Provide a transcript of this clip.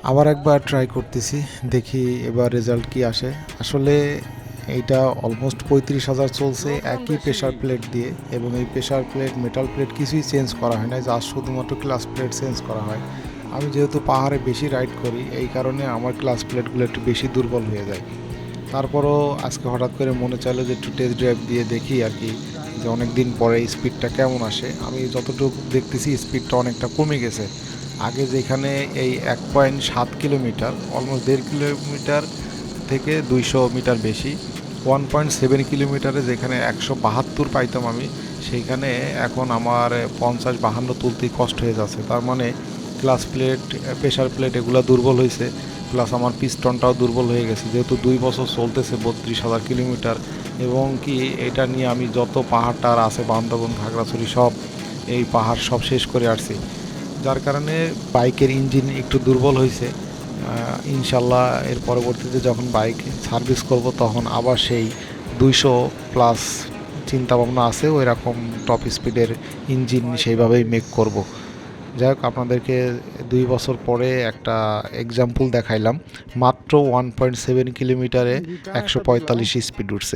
আবার একবার ট্রাই করতেছি, দেখি এবার রেজাল্ট কি আসে। আসলে এইটা অলমোস্ট 35,000 চলছে একই প্রেশার প্লেট দিয়ে, এবং এই প্রেশার প্লেট মেটাল প্লেট কিছুই চেঞ্জ করা হয় না, জাস্ট শুধুমাত্র ক্লাস প্লেট চেঞ্জ করা হয়। আমি যেহেতু পাহাড়ে বেশি রাইড করি, এই কারণে আমার ক্লাস প্লেটগুলো একটু বেশি দুর্বল হয়ে যায়। তারপরও আজকে হঠাৎ করে মনে চাইলো যে একটু টেস্ট ড্রাইভ দিয়ে দেখি আর কি, যে অনেক দিন পরে স্পিডটা কেমন আসে। আমি যতটুকু দেখতেছি স্পিডটা অনেকটা কমে গেছে। আগে যেখানে এই 1.7 কিলোমিটার, অলমোস্ট 1.5 কিলোমিটার থেকে 200 মিটার বেশি, 1.7 কিলোমিটারে যেখানে 172 পাইতাম আমি, সেইখানে এখন আমার 50-52 তুলতেই কষ্ট হয়ে যাচ্ছে। তার মানে ক্লাস প্লেট, প্রেশার প্লেট এগুলো দুর্বল হয়েছে, প্লাস আমার পিস্টনটাও দুর্বল হয়ে গেছে, যেহেতু 2 বছর চলতেছে 32,000 কিলোমিটার। এবং কি এটা নিয়ে আমি যত পাহাড়টার আছে, বান্দরবন, খাগড়াছড়ি, সব এই পাহাড় সব শেষ করে আসছি, যার কারণে বাইকের ইঞ্জিন একটু দুর্বল হয়েছে। ইনশাল্লাহ এর পরবর্তীতে যখন বাইক সার্ভিস করব তখন আবার সেই 200 প্লাস চিন্তাভাবনা আছে, ওই রকম টপ স্পিডের ইঞ্জিন সেইভাবেই মেক করব। যাই হোক, আপনাদেরকে 2 বছর পরে একটা এক্সাম্পল দেখাইলাম। মাত্র 1.7 কিলোমিটারে 145 স্পিড উঠছে।